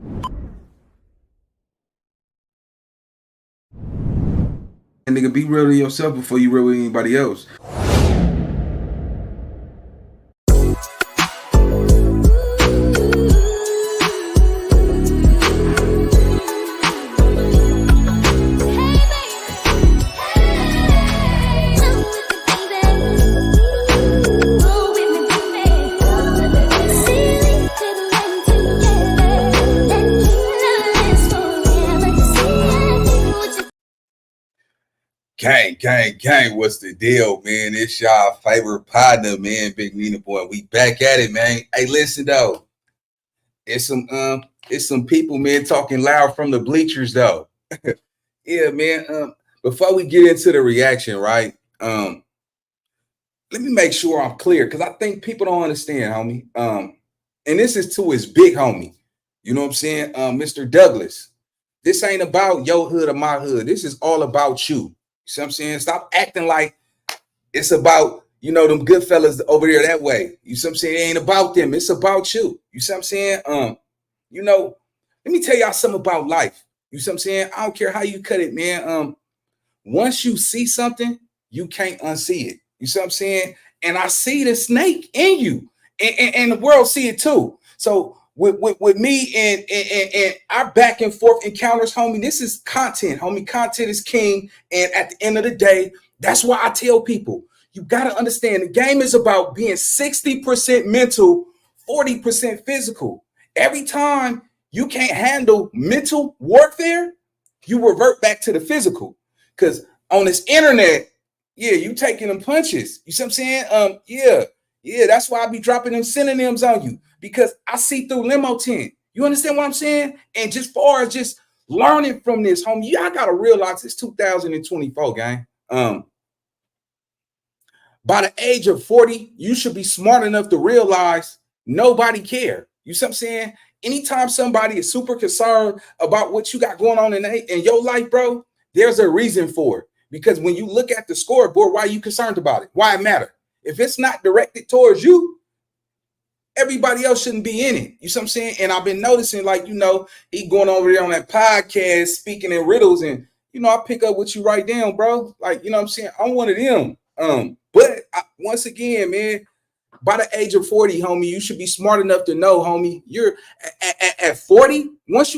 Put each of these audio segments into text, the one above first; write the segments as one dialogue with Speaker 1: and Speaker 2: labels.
Speaker 1: And nigga, be real to yourself before you real with anybody else. Gang, what's the deal, man? It's y'all favorite partner, man, Big Nina Boy. We back at it, man. Hey, listen though. It's some people, man, talking loud from the bleachers, though. Yeah, man. Before we get into the reaction, right? Let me make sure I'm clear because I think people don't understand, homie. And this is to his big homie. You know what I'm saying? Mr. Douglas. This ain't about your hood or my hood. This is all about you. You see what I'm saying? Stop acting like it's about, them good fellas over there that way. You see what I'm saying? It ain't about them. It's about you. You see what I'm saying? Let me tell y'all something about life. You see what I'm saying? I don't care how you cut it, man. Once you see something, you can't unsee it. You see what I'm saying? And I see the snake in you. And the world see it too. So with me and our back and forth encounters, homie, this is content, homie. Content is king. And at the end of the day, that's why I tell people, you got to understand the game is about being 60% mental, 40% physical. Every time you can't handle mental warfare, you revert back to the physical. Because on this internet, yeah, you taking them punches. You see what I'm saying? Yeah, that's why I be dropping them synonyms on you. Because I see through limo tent. You understand what I'm saying? And just far as just learning from this, homie, y'all gotta realize it's 2024, gang. By the age of 40, you should be smart enough to realize nobody care. You see what I'm saying? Anytime somebody is super concerned about what you got going on in your life, bro, there's a reason for it. Because when you look at the scoreboard, why are you concerned about it? Why it matter? If it's not directed towards you, everybody else shouldn't be in it. You see what I'm saying? And I've been noticing, he going over there on that podcast, speaking in riddles, and I pick up what you write down, bro. Like, you know what I'm saying? I'm one of them. Once again, man, by the age of 40, homie, you should be smart enough to know, homie, you're at 40. Once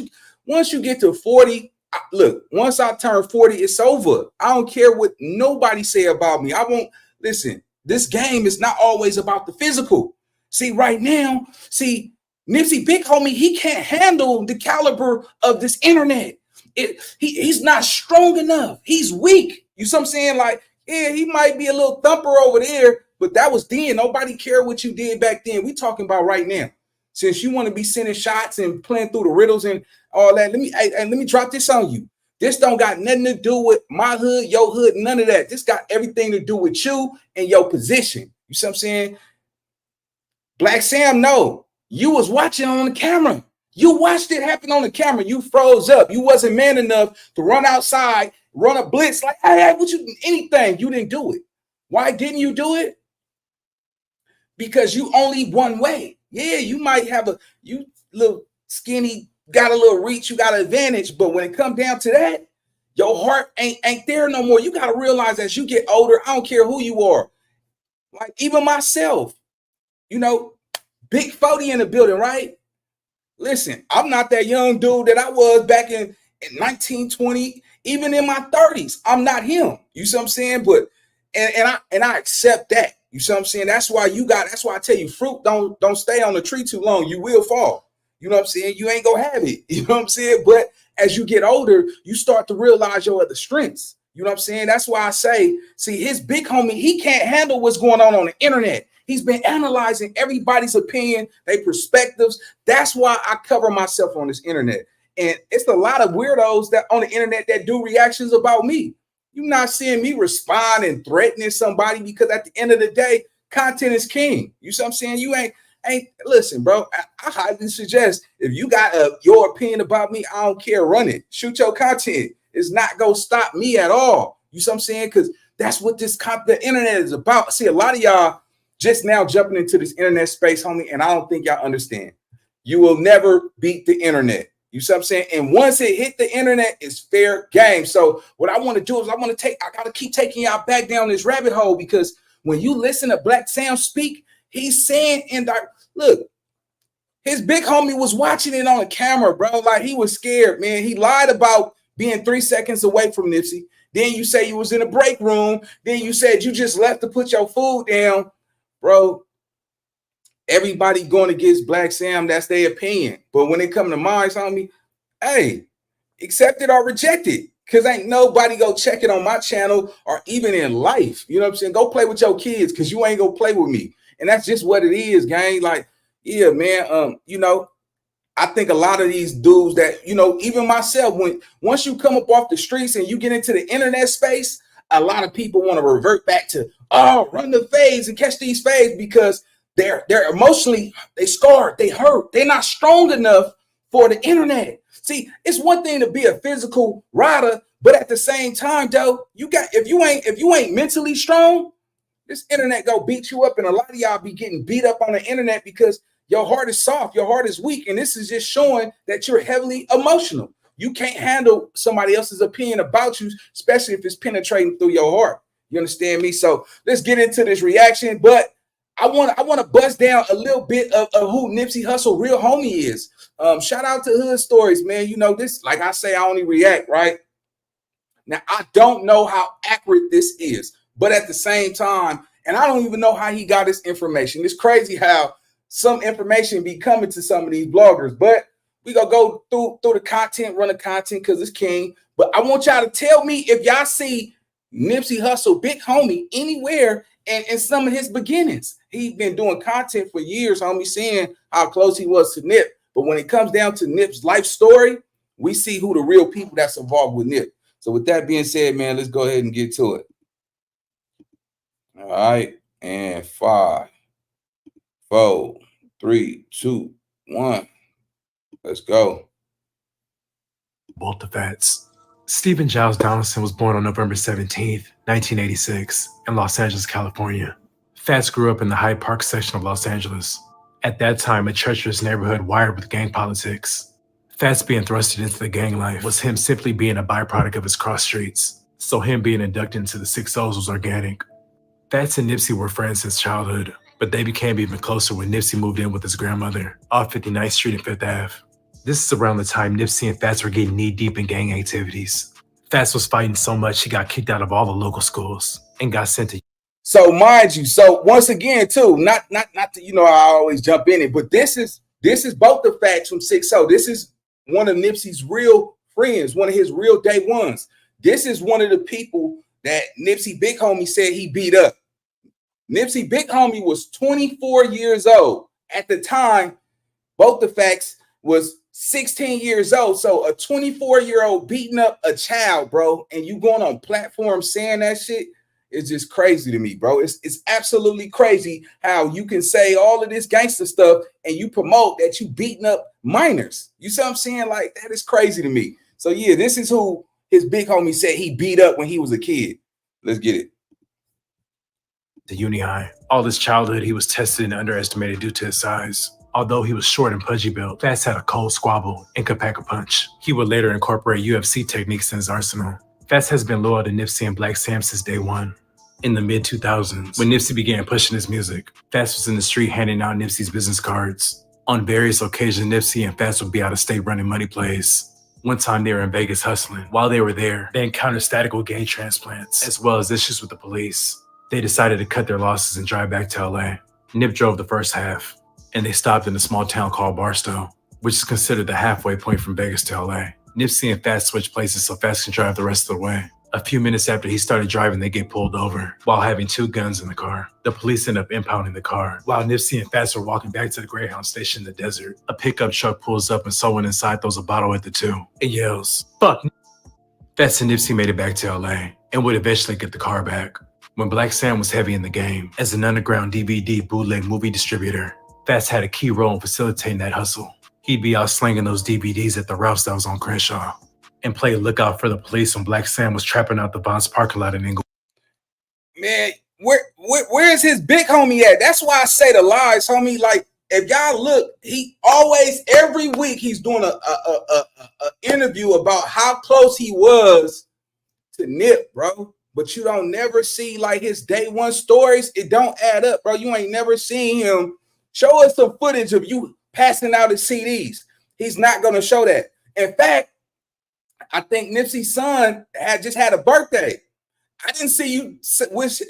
Speaker 1: you get to 40, look, once I turn 40, it's over. I don't care what nobody say about me. I won't listen. This game is not always about the physical. See, right now, Nipsey, big homie, he can't handle the caliber of this internet. He's not strong enough. He's weak. You see what I'm saying? Like, yeah, he might be a little thumper over there, but that was then. Nobody cared what you did back then. We talking about right now. Since you want to be sending shots and playing through the riddles and all that, let me drop this on you. This don't got nothing to do with my hood, your hood, none of that. This got everything to do with you and your position. You see what I'm saying? Black Sam, no. You was watching on the camera. You watched it happen on the camera. You froze up. You wasn't man enough to run outside, run a blitz like, hey, anything. You didn't do it. Why didn't you do it? Because you only one way. Yeah, you might have you little skinny, got a little reach, you got an advantage, but when it comes down to that, your heart ain't there no more. You got to realize as you get older, I don't care who you are. Like even myself, big 40 in the building, right? Listen, I'm not that young dude that I was back in 1920, even in my 30s. I'm not him. You see what I'm saying? But and I accept that. You see what I'm saying? That's why I tell you, fruit don't stay on the tree too long. You will fall. You know what I'm saying? You ain't gonna have it. You know what I'm saying? But as you get older, you start to realize your other strengths. You know what I'm saying? That's why I say, his big homie, he can't handle what's going on the internet. He's been analyzing everybody's opinion, their perspectives. That's why I cover myself on this internet. And it's a lot of weirdos that on the internet that do reactions about me. You're not seeing me respond and threatening somebody because at the end of the day, content is king. You see what I'm saying? You ain't listen, bro. I highly suggest if you got your opinion about me, I don't care. Run it. Shoot your content. It's not gonna stop me at all. You see what I'm saying? Because that's what the internet is about. See, a lot of y'all just now jumping into this internet space, homie, and I don't think y'all understand. You will never beat the internet. You see what I'm saying? And once it hit the internet, it's fair game. So what I want to do is I got to keep taking y'all back down this rabbit hole, because when you listen to Black Sam speak, he's saying, look, his big homie was watching it on the camera, bro. Like, he was scared, man. He lied about being 3 seconds away from Nipsey. Then you say you was in a break room. Then you said you just left to put your food down. Bro, everybody going against Black Sam, that's their opinion. But when it come to mine, homie, hey, accept it or reject it. Because ain't nobody go check it on my channel or even in life. You know what I'm saying? Go play with your kids, because you ain't gonna play with me. And that's just what it is, gang. Like, yeah, man, you know, I think a lot of these dudes that, you know, even myself, once you come up off the streets and you get into the internet space, a lot of people want to revert back to, oh, run the fades and catch these fades, because they're emotionally, they scarred, they hurt, they're not strong enough for the internet. See, it's one thing to be a physical rider, but at the same time, though, if you ain't mentally strong, this internet go beat you up. And a lot of y'all be getting beat up on the internet because your heart is soft, your heart is weak, and this is just showing that you're heavily emotional. You can't handle somebody else's opinion about you, especially if it's penetrating through your heart. You understand me? So let's get into this reaction. But I want to bust down a little bit of who Nipsey Hussle real homie is. Shout out to Hood Stories, man. You know, this, like I say, I only react, right? Now, I don't know how accurate this is, but at the same time, and I don't even know how he got this information. It's crazy how some information be coming to some of these bloggers, but we gonna go through the content, run the content, because it's king. But I want y'all to tell me if y'all see Nipsey Hussle, big homie, anywhere and some of his beginnings. He's been doing content for years, homie, seeing how close he was to Nip. But when it comes down to Nip's life story, we see who the real people that's involved with Nip. So with that being said, man, let's go ahead and get to it. All right, and 5, 4, 3, 2, 1. Let's go.
Speaker 2: Both the Fats. Stephen Giles Donaldson was born on November 17th, 1986, in Los Angeles, California. Fats grew up in the Hyde Park section of Los Angeles. At that time, a treacherous neighborhood wired with gang politics. Fats being thrusted into the gang life was him simply being a byproduct of his cross streets, so him being inducted into the 60'S was organic. Fats and Nipsey were friends since childhood, but they became even closer when Nipsey moved in with his grandmother off 59th Street and 5th Ave. This is around the time Nipsey and Fats were getting knee-deep in gang activities. Fats was fighting so much he got kicked out of all the local schools and got sent to.
Speaker 1: So mind you, so once again, too, not to, you know, I always jump in it, but this is both the Fats from 60'. This is one of Nipsey's real friends, one of his real day ones. This is one of the people that Nipsey big homie said he beat up. Nipsey big homie was 24 years old at the time. Both the Fats was 16 years old. So a 24-year-old beating up a child, bro, and you going on platforms saying that shit is just crazy to me, bro. It's absolutely crazy how you can say all of this gangster stuff and you promote that you beating up minors. You see what I'm saying? Like, that is crazy to me. So yeah, this is who his big homie said he beat up when he was a kid. Let's get it.
Speaker 2: The uni high. All his childhood, he was tested and underestimated due to his size. Although he was short and pudgy built, Fats had a cold squabble and could pack a punch. He would later incorporate UFC techniques in his arsenal. Fats has been loyal to Nipsey and Black Sam since day one. In the mid-2000s, when Nipsey began pushing his music, Fats was in the street handing out Nipsey's business cards. On various occasions, Nipsey and Fats would be out of state running money plays. One time they were in Vegas hustling. While they were there, they encountered static gay transplants, as well as issues with the police. They decided to cut their losses and drive back to LA. Nip drove the first half, and they stopped in a small town called Barstow, which is considered the halfway point from Vegas to LA. Nipsey and Fats switched places so Fats can drive the rest of the way. A few minutes after he started driving, they get pulled over while having 2 guns in the car. The police end up impounding the car. While Nipsey and Fats were walking back to the Greyhound station in the desert, a pickup truck pulls up and someone inside throws a bottle at the two. It yells, "Fuck!" Fats and Nipsey made it back to LA and would eventually get the car back. When Black Sam was heavy in the game, as an underground DVD bootleg movie distributor, Fats had a key role in facilitating that hustle. He'd be out slinging those DVDs at the Ralph's that was on Crenshaw, and play lookout for the police when Black Sam was trapping out the Vons parking lot in Inglewood.
Speaker 1: Man, where is his big homie at? That's why I say the lies, homie. Like, if y'all look, he always every week he's doing a interview about how close he was to Nip, bro. But you don't never see like his day one stories. It don't add up, bro. You ain't never seen him show us some footage of you passing out his CDs. He's not gonna show that. In fact, I think Nipsey's son just had a birthday. I didn't see you wish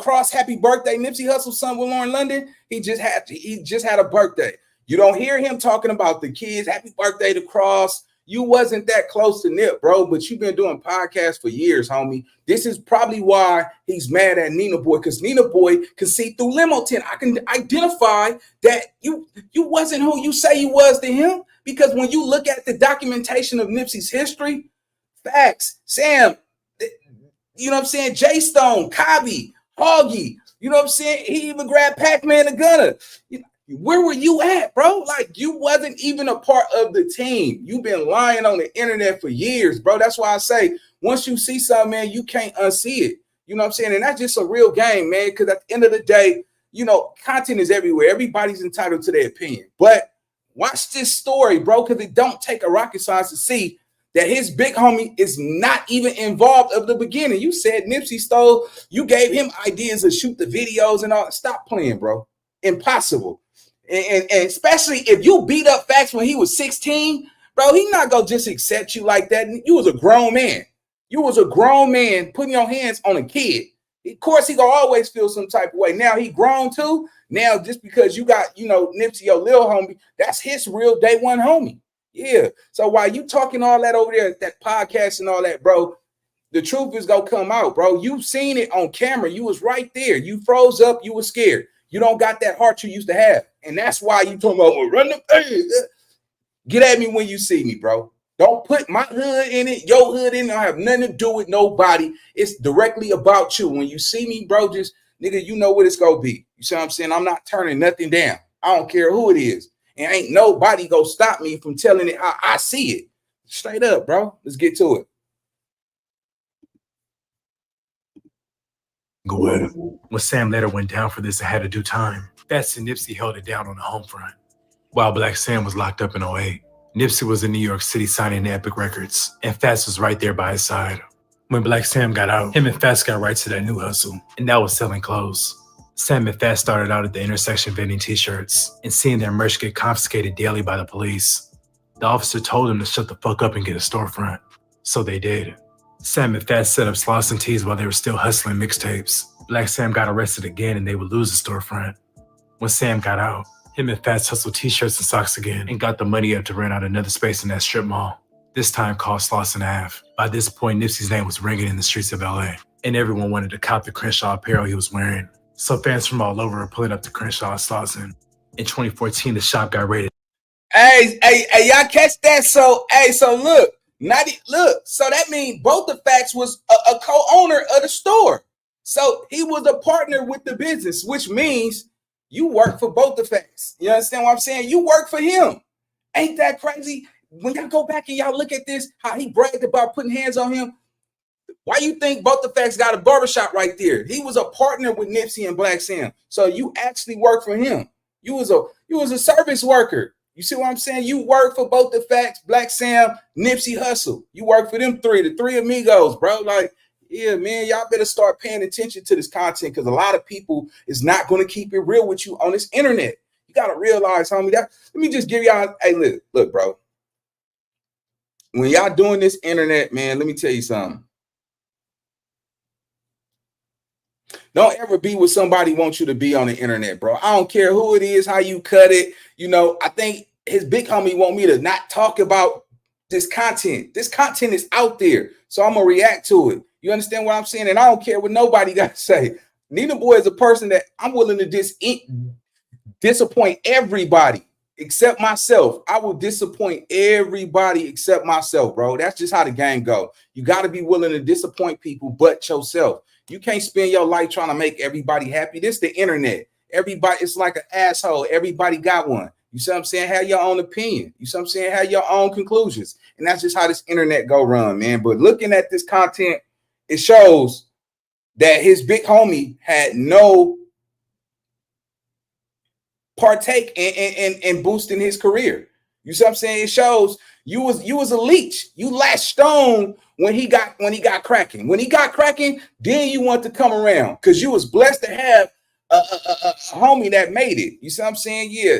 Speaker 1: cross happy birthday, Nipsey Hussle's son with Lauren London. He just had a birthday. You don't hear him talking about the kids. Happy birthday to Cross. You wasn't that close to Nip, bro, but you've been doing podcasts for years, homie. This is probably why he's mad at Nina Boy, because Nina Boy can see through limo tent. I can identify that you wasn't who you say you was to him, because when you look at the documentation of Nipsey's history, facts, Sam, you know what I'm saying, J Stone, Cobby, Hoggy, you know what I'm saying? He even grabbed Pac-Man the Gunner. Where were you at, bro? Like, you wasn't even a part of the team. You've been lying on the internet for years, bro. That's why I say, once you see something, man, you can't unsee it. You know what I'm saying? And that's just a real game, man, because at the end of the day, content is everywhere. Everybody's entitled to their opinion. But watch this story, bro, because it don't take a rocket science to see that his big homie is not even involved of the beginning. You said Nipsey stole, you gave him ideas to shoot the videos and all. Stop playing, bro. Impossible. And especially if you beat up Facts when he was 16, bro, he not gonna just accept you like that. You was a grown man. You was a grown man putting your hands on a kid. Of course, he gonna always feel some type of way. Now he grown too. Now just because you got, Nipsey, your little homie, that's his real day one homie. Yeah. So while you talking all that over there, that podcast and all that, bro, the truth is gonna come out, bro. You seen it on camera. You was right there. You froze up. You was scared. You don't got that heart you used to have. And that's why you talking about, well, run them things. Get at me when you see me, bro. Don't put my hood in it, your hood in it. I have nothing to do with nobody. It's directly about you. When you see me, bro, just, nigga, you know what it's going to be. You see what I'm saying? I'm not turning nothing down. I don't care who it is. And ain't nobody going to stop me from telling it how I see it. Straight up, bro. Let's get to it.
Speaker 2: Go ahead. When Sam later went down for this and had to do time, Fats and Nipsey held it down on the home front. While Black Sam was locked up in 08, Nipsey was in New York City signing to Epic Records, and Fats was right there by his side. When Black Sam got out, him and Fats got right to that new hustle, and that was selling clothes. Sam and Fats started out at the intersection vending t-shirts and seeing their merch get confiscated daily by the police. The officer told them to shut the fuck up and get a storefront. So they did. Sam and Fats set up Sloss and Tees while they were still hustling mixtapes. Black Sam got arrested again and they would lose the storefront. When Sam got out, him and Fats hustled t-shirts and socks again and got the money up to rent out another space in that strip mall, this time called Sloss and Ave. By this point, Nipsey's name was ringing in the streets of LA, and everyone wanted to cop the Crenshaw apparel he was wearing. So fans from all over were pulling up to Crenshaw and Slauson. In 2014, the shop got raided.
Speaker 1: Hey, y'all catch that? So look. So that means both the Facts was a co-owner of the store. So he was a partner with the business, which means you work for both the Facts. You understand what I'm saying? You work for him. Ain't that crazy? When y'all go back and y'all look at this, how he bragged about putting hands on him, why you think both the Facts got a barbershop right there? He was a partner with Nipsey and Black Sam. So you actually work for him. You was a service worker. You see what I'm saying? You work for both the Facts, Black Sam, Nipsey Hussle. You work for them three, the three amigos, bro. Like, yeah, man, y'all better start paying attention to this content, because a lot of people is not going to keep it real with you on this internet. You got to realize, homie, that let me just give y'all, hey, look, bro. When y'all doing this internet, man, let me tell you something. Don't ever be what somebody wants you to be on the internet, bro. I don't care who it is, how you cut it. I think his big homie want me to not talk about this content. This content is out there, so I'm going to react to it. You understand what I'm saying? And I don't care what nobody got to say. Nina Boy is a person that I'm willing to disappoint everybody except myself. I will disappoint everybody except myself, bro. That's just how the game go. You got to be willing to disappoint people but yourself. You can't spend your life trying to make everybody happy. This is the internet. Everybody, it's like an asshole. Everybody got one. You see what I'm saying? Have your own opinion. You see what I'm saying? Have your own conclusions. And that's just how this internet go run, man. But looking at this content, it shows that his big homie had no partake in boosting his career. You see what I'm saying? It shows you was a leech. You latched on when he got cracking. When he got cracking, then you want to come around because you was blessed to have a homie that made it. You see what I'm saying? Yeah,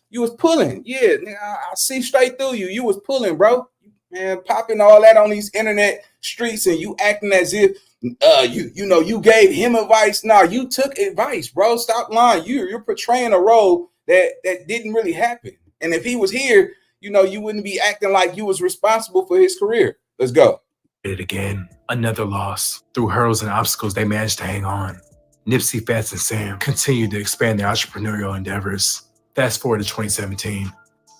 Speaker 1: you was pulling. Yeah, I see straight through you. You was pulling, bro. Man, popping all that on these internet streets and you acting as if you gave him advice. No, you took advice, bro. Stop lying. You're portraying a role that didn't really happen. And if he was here, you wouldn't be acting like you was responsible for his career. Let's go.
Speaker 2: It again, another loss. Through hurdles and obstacles, they managed to hang on. Nipsey, Fats, and Sam continued to expand their entrepreneurial endeavors. Fast forward to 2017.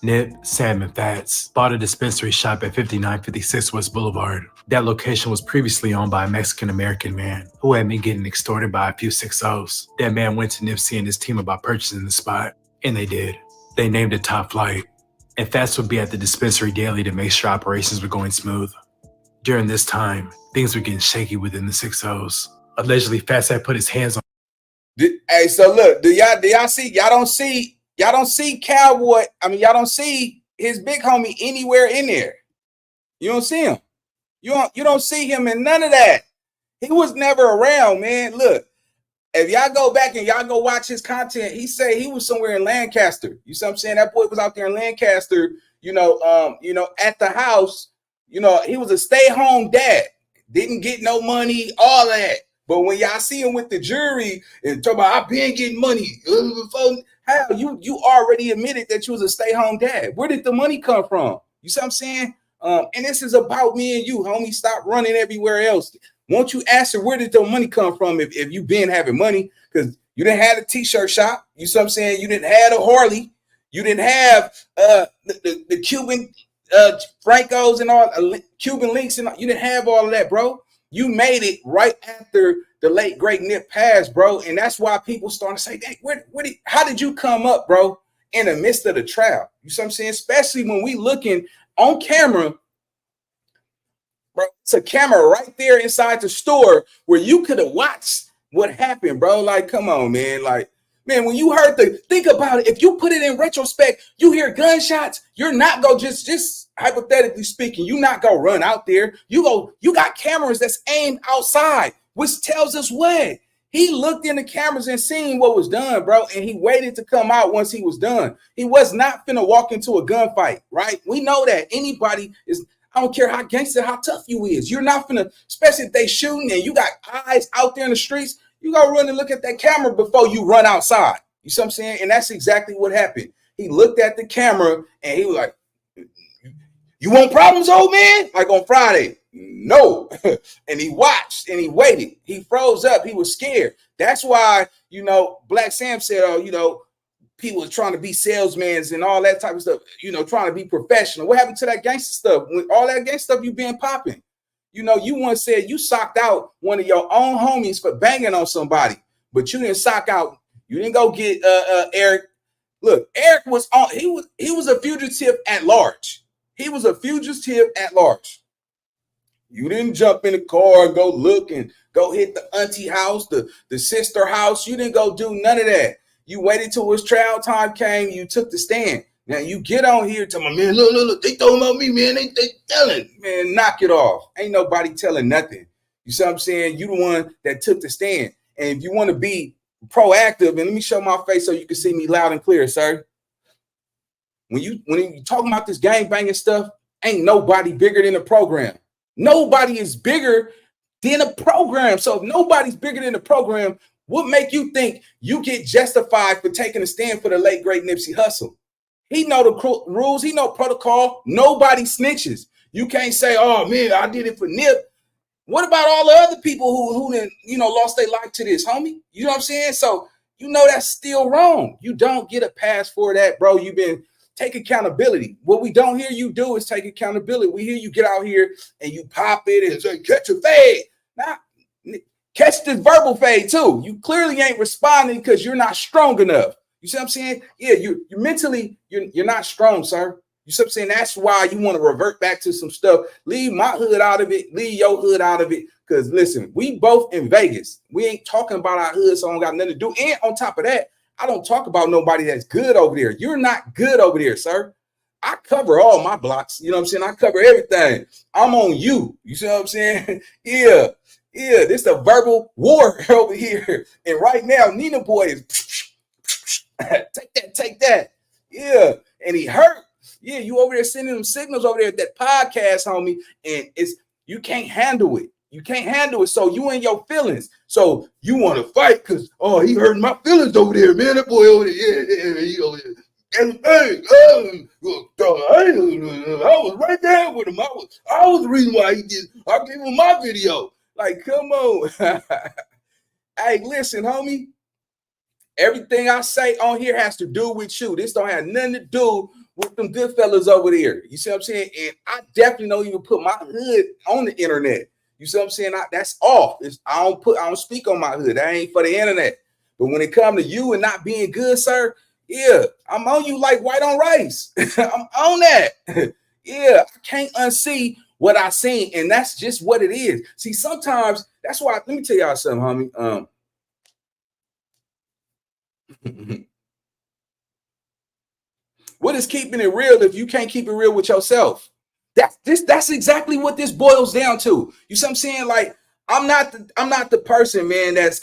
Speaker 2: Nip, Sam, and Fats bought a dispensary shop at 5956 West Boulevard. That location was previously owned by a Mexican-American man who had been getting extorted by a few 60'S. That man went to Nipsey and his team about purchasing the spot, and they did. They named it Top Flight, and Fats would be at the dispensary daily to make sure operations were going smooth. During this time, things were getting shaky within the 60'S. Allegedly, Fats had put his hands on.
Speaker 1: Hey, so look, do y'all see? Y'all don't see Cowboy. I mean, y'all don't see his big homie anywhere in there. You don't see him. You don't see him in none of that. He was never around, man. Look, if y'all go back and y'all go watch his content, he say he was somewhere in Lancaster. You see what I'm saying? That boy was out there in Lancaster, at the house. He was a stay-home dad. Didn't get no money, all that. But when y'all see him with the jury and talk about I've been getting money, how you already admitted that you was a stay-home dad. Where did the money come from? You see what I'm saying? And this is about me and you, homie. Stop running everywhere else. Won't you answer where did the money come from if you been having money? Because you didn't have a t-shirt shop. You see what I'm saying? You didn't have a Harley. You didn't have the Cuban Francos and all Cuban links and all. You didn't have all of that, bro. You made it right after the late great Nip passed, bro, and that's why people starting to say, "Hey, how did you come up, bro, in the midst of the trial?" You see what I'm saying? Especially when we looking on camera, bro. It's a camera right there inside the store where you could have watched what happened, bro. Like, come on, man. Like, man, when you heard think about it. If you put it in retrospect, you hear gunshots. You're not go just hypothetically speaking, you not go run out there. You got cameras that's aimed outside, which tells us what? He looked in the cameras and seen what was done, bro, and he waited to come out once he was done. He was not finna walk into a gunfight, right? We know that anybody is, I don't care how gangster, how tough you is. You're not finna, especially if they shooting and you got eyes out there in the streets, you gotta run and look at that camera before you run outside. You see what I'm saying? And that's exactly what happened. He looked at the camera and he was like, "You want problems, old man?" Like on Friday. No. And he watched and he waited. He froze up. He was scared. That's why, Black Sam said, people are trying to be salesmen and all that type of stuff, trying to be professional. What happened to that gangster stuff? When all that gangster stuff you been popping. You once said you socked out one of your own homies for banging on somebody, but you didn't sock out. You didn't go get Eric. Look, Eric was on. He was a fugitive at large. He was a fugitive at large. You didn't jump in the car and go look and go hit the auntie house, the sister house. You didn't go do none of that. You waited till his trial time came. You took the stand. Now you get on here to my man, look, they talking about me, man. They telling, man, knock it off. Ain't nobody telling nothing. You see what I'm saying? You the one that took the stand. And if you want to be proactive, and let me show my face so you can see me loud and clear, sir. When you talking about this gang banging stuff, ain't nobody bigger than the program. Nobody is bigger than a program. So if nobody's bigger than the program, what make you think you get justified for taking a stand for the late great Nipsey Hussle? He know the rules. He know protocol. Nobody snitches. You can't say, "Oh man, I did it for Nip." What about all the other people who lost their life to this, homie? You know what I'm saying? So that's still wrong. You don't get a pass for that, bro. Take accountability. What we don't hear you do is take accountability. We hear you get out here and you pop it and say, "Catch a fade." Now, catch this verbal fade too. You clearly ain't responding because you're not strong enough. You see what I'm saying? Yeah, you're mentally, you're not strong, sir. You see what I'm saying? That's why you want to revert back to some stuff. Leave my hood out of it. Leave your hood out of it. Because listen, we both in Vegas. We ain't talking about our hood, so I don't got nothing to do. And on top of that, I don't talk about nobody that's good over there. You're not good over there, sir. I cover all my blocks. You know what I'm saying? I cover everything. I'm on you. You see what I'm saying? Yeah. Yeah. This is a verbal war over here. And right now, Nina Boy is take that. Yeah. And he hurt. Yeah. You over there sending them signals over there at that podcast, homie. And you can't handle it. You can't handle it. So you in your feelings. So you want to fight because, oh, he hurting my feelings over there, man. That boy over there. Yeah, he over there. And hey, I was right there with him. I was the reason why I gave him my video. Like, come on. Hey, listen, homie. Everything I say on here has to do with you. This don't have nothing to do with them good fellas over there. You see what I'm saying? And I definitely don't even put my hood on the internet. You see what I'm saying? That's off. I don't speak on my hood. That ain't for the internet. But when it comes to you and not being good, sir, yeah, I'm on you like white on rice. I'm on that. Yeah, I can't unsee what I seen, and that's just what it is. See, sometimes that's why. Let me tell y'all something, homie. What is keeping it real if you can't keep it real with yourself? That's exactly what this boils down to. You see what I'm saying? Like, I'm not the person, man, that's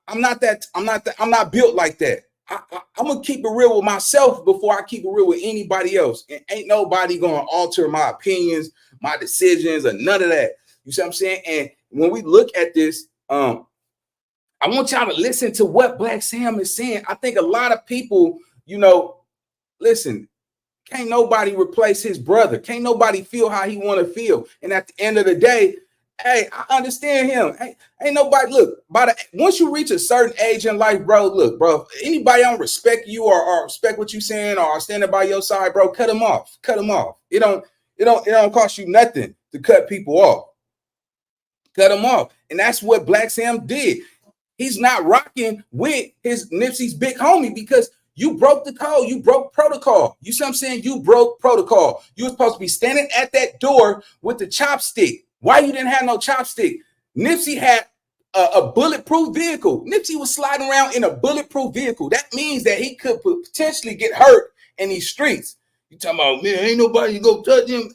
Speaker 1: I'm not built like that. I'm gonna keep it real with myself before I keep it real with anybody else. And ain't nobody gonna alter my opinions, my decisions, or none of that. You see what I'm saying? And when we look at this, I want y'all to listen to what Black Sam is saying. I think a lot of people, listen, can't nobody replace his brother. Can't nobody feel how he want to feel. And at the end of the day, hey, I understand him. Ain't nobody, look, once you reach a certain age in life, bro, anybody don't respect you or respect what you saying or standing by your side, bro, cut them off. Cut them off. It don't cost you nothing to cut people off. Cut them off. And that's what Black Sam did. He's not rocking with his Nipsey's big homie because you broke the code. You broke protocol. You see what I'm saying? You broke protocol. You were supposed to be standing at that door with the chopstick. Why you didn't have no chopstick? Nipsey had a bulletproof vehicle. Nipsey was sliding around in a bulletproof vehicle. That means that he could potentially get hurt in these streets. You talking about, man, ain't nobody gonna touch him.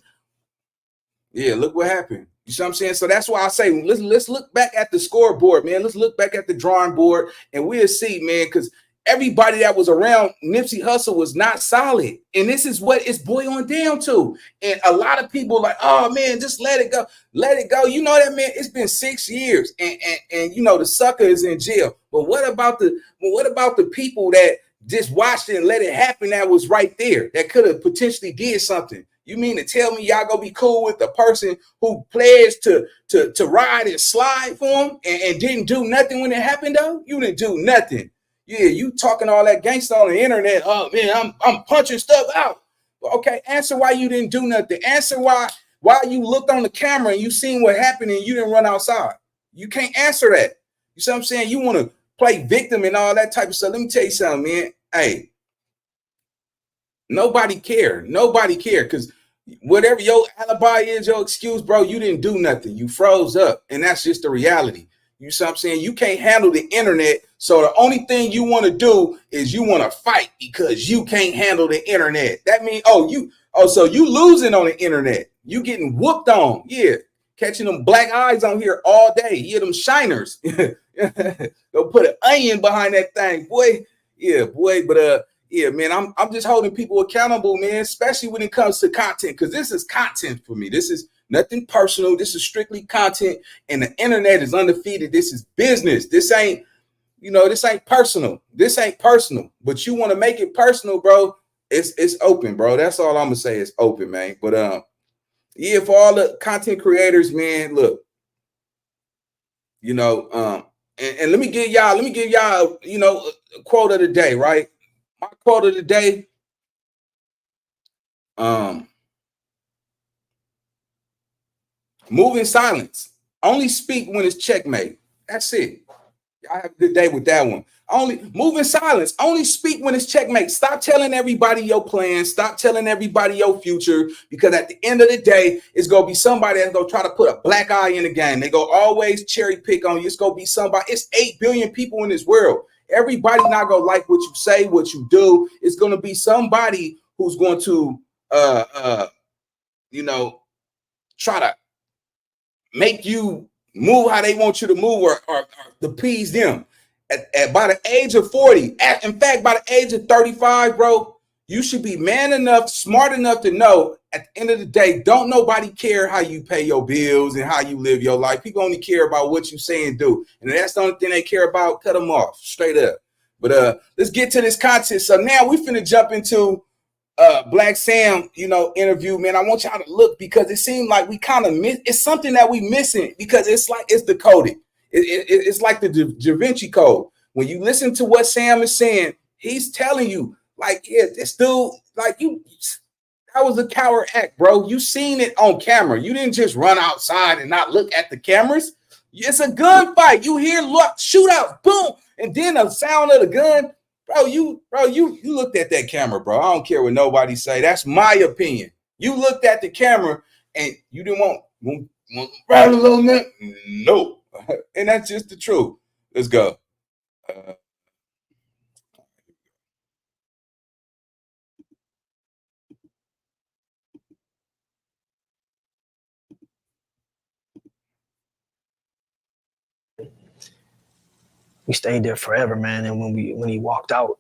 Speaker 1: Yeah, look what happened. You see what I'm saying? So that's why I say, let's look back at the scoreboard, man. Let's look back at the drawing board and we'll see, man, because everybody that was around Nipsey Hussle was not solid. And this is what it's boiling down to. And a lot of people like, oh, man, just let it go. Let it go. You know that, man, it's been 6 years. And the sucker is in jail. But what about the people that just watched it and let it happen that was right there that could have potentially did something? You mean to tell me y'all gonna be cool with the person who pledged to ride and slide for him and didn't do nothing when it happened, though? You didn't do nothing. Yeah, you talking all that gangster on the internet. Oh, man, I'm punching stuff out. Okay, answer why you didn't do nothing. Answer why you looked on the camera and you seen what happened and you didn't run outside. You can't answer that. You see what I'm saying? You want to play victim and all that type of stuff. Let me tell you something, man. Hey, nobody care. Nobody care because whatever your alibi is, your excuse, bro, you didn't do nothing. You froze up. And that's just the reality. You see what I'm saying? You can't handle the internet. So the only thing you want to do is you want to fight because you can't handle the internet. That means, so you losing on the internet. You getting whooped on. Yeah. Catching them black eyes on here all day. Yeah, them shiners. Go put an onion behind that thing, boy. Yeah, boy. But yeah, man, I'm just holding people accountable, man, especially when it comes to content, because this is content for me. This is nothing personal. This is strictly content, and the internet is undefeated. This is business. This ain't personal. This ain't personal. But you want to make it personal, bro. It's open, bro. That's all I'm gonna say. It's open, man. But yeah, for all the content creators, man, look, and let me give y'all, a quote of the day, right? My quote of the day, move in silence. Only speak when it's checkmate. That's it. I have a good day with that one. Only move in silence. Only speak when it's checkmate. Stop telling everybody your plans. Stop telling everybody your future, because at the end of the day, it's gonna be somebody that's gonna try to put a black eye in the game. They go always cherry pick on you. It's gonna be somebody. It's 8 billion people in this world. everybody not gonna like what you say, what you do. It's gonna be somebody who's going to try to make you move how they want you to move or appease them. By the age of 40, in fact, by the age of 35, bro, you should be man enough, smart enough to know at the end of the day, don't nobody care how you pay your bills and how you live your life. People only care about what you say and do. And if that's the only thing they care about, cut them off straight up. But let's get to this content. So now we finna jump into Black Sam, interview, man. I want y'all to look because it seemed like we kind of miss. It's something that we missing because it's like it's decoded. It's like the Da Vinci Code. When you listen to what Sam is saying, he's telling you, like, yeah, this dude, like that was a coward act, bro. You seen it on camera. You didn't just run outside and not look at the cameras. It's a gunfight. You hear shootout, boom, and then the sound of the gun. Bro, you looked at that camera, bro. I don't care what nobody say. That's my opinion. You looked at the camera and you didn't want right a little bit. No. And that's just the truth. Let's go.
Speaker 3: We stayed there forever, man. And when he walked out,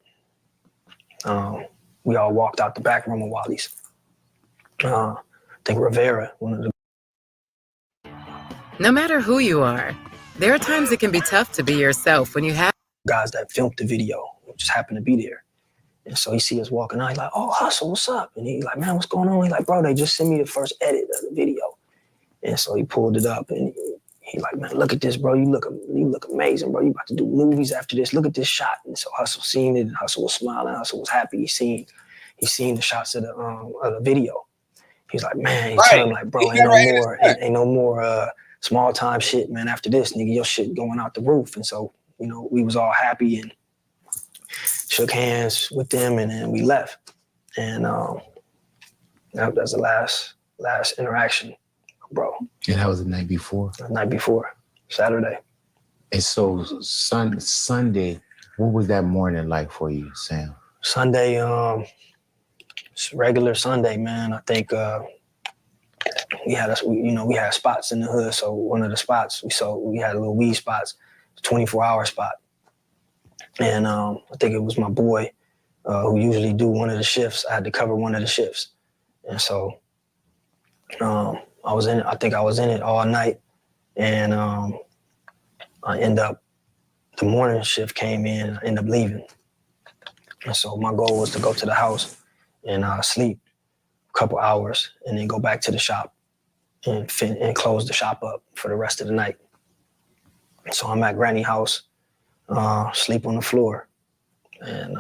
Speaker 3: we all walked out the back room of Wally's. I think Rivera, one of the
Speaker 4: No matter who you are, there are times it can be tough to be yourself when you have
Speaker 3: guys that filmed the video just happened to be there. And so he see us walking out, he's like, "Oh, Hussle, what's up?" And he's like, "Man, what's going on?" He's like, "Bro, they just sent me the first edit of the video." And so he pulled it up and he like, "Man, look at this, bro. You look amazing, bro. You about to do movies after this. Look at this shot." And so Hussle seen it, and Hussle was smiling. Hussle was happy. He seen the shots of the video. He's like, man, he's telling him like, "Bro, ain't no more small time shit, man. After this, nigga, your shit going out the roof." And so, we was all happy and shook hands with them, and then we left. And that's the last interaction, bro.
Speaker 5: And that was the night before?
Speaker 3: The night before, Saturday.
Speaker 5: And so Sunday, what was that morning like for you, Sam?
Speaker 3: Sunday, it's regular Sunday, man. I think we had spots in the hood. So one of the spots we had a little weed spots, 24-hour spot. And I think it was my boy who usually do one of the shifts. I had to cover one of the shifts. And so I think I was in it all night. And the morning shift came in, I ended up leaving. And so my goal was to go to the house and sleep a couple hours and then go back to the shop and close the shop up for the rest of the night. So I'm at Granny's house, sleep on the floor, and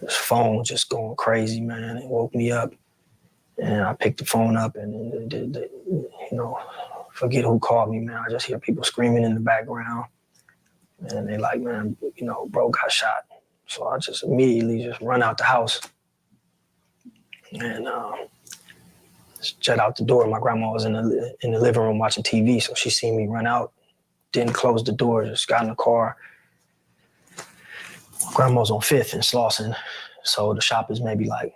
Speaker 3: this phone just going crazy, man. It woke me up, and I picked the phone up, and forget who called me, man. I just hear people screaming in the background, and they like, man, bro got shot. So I just immediately just run out the house and just jet out the door. My grandma was in the living room watching TV, so she seen me run out, didn't close the door, just got in the car. My grandma's on 5th in Slauson, so the shop is maybe like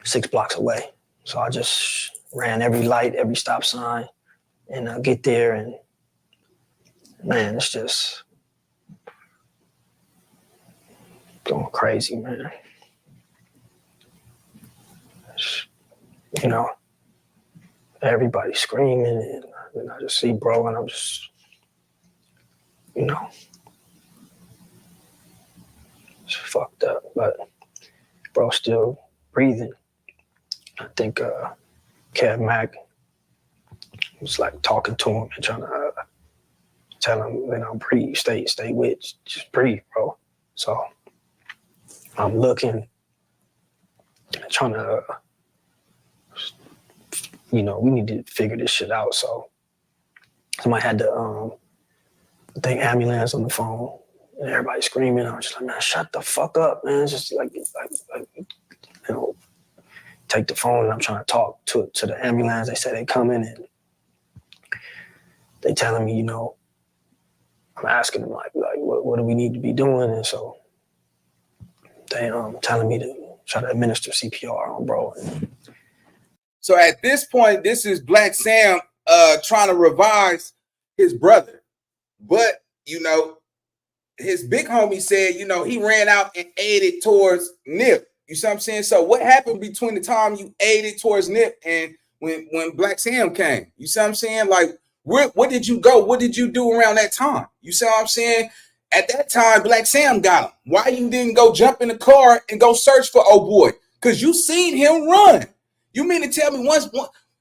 Speaker 3: 6 blocks away. So I just ran every light, every stop sign, and get there, and man, it's just going crazy, man. Everybody screaming, and I just see bro, and I'm just, it's fucked up, but bro still breathing. I think Kev Mack was like talking to him and trying to tell him, breathe, stay with, just breathe, bro. So I'm looking, trying to, we need to figure this shit out. So somebody had the ambulance on the phone, and everybody screaming. I was just like, man, shut the fuck up, man. It's just like take the phone, and I'm trying to talk to the ambulance. They say they coming, and they telling me, I'm asking them like what do we need to be doing? And so they telling me to try to administer CPR on bro.
Speaker 1: So at this point, this is Black Sam trying to revive his brother. But, you know, his big homie said, you know, he ran out and aided towards Nip. You see what I'm saying? So what happened between the time you aided towards Nip and when Black Sam came? You see what I'm saying? Like, where did you go? What did you do around that time? You see what I'm saying? At that time, Black Sam got him. Why you didn't go jump in the car and go search for old boy? Because you seen him run. You mean to tell me once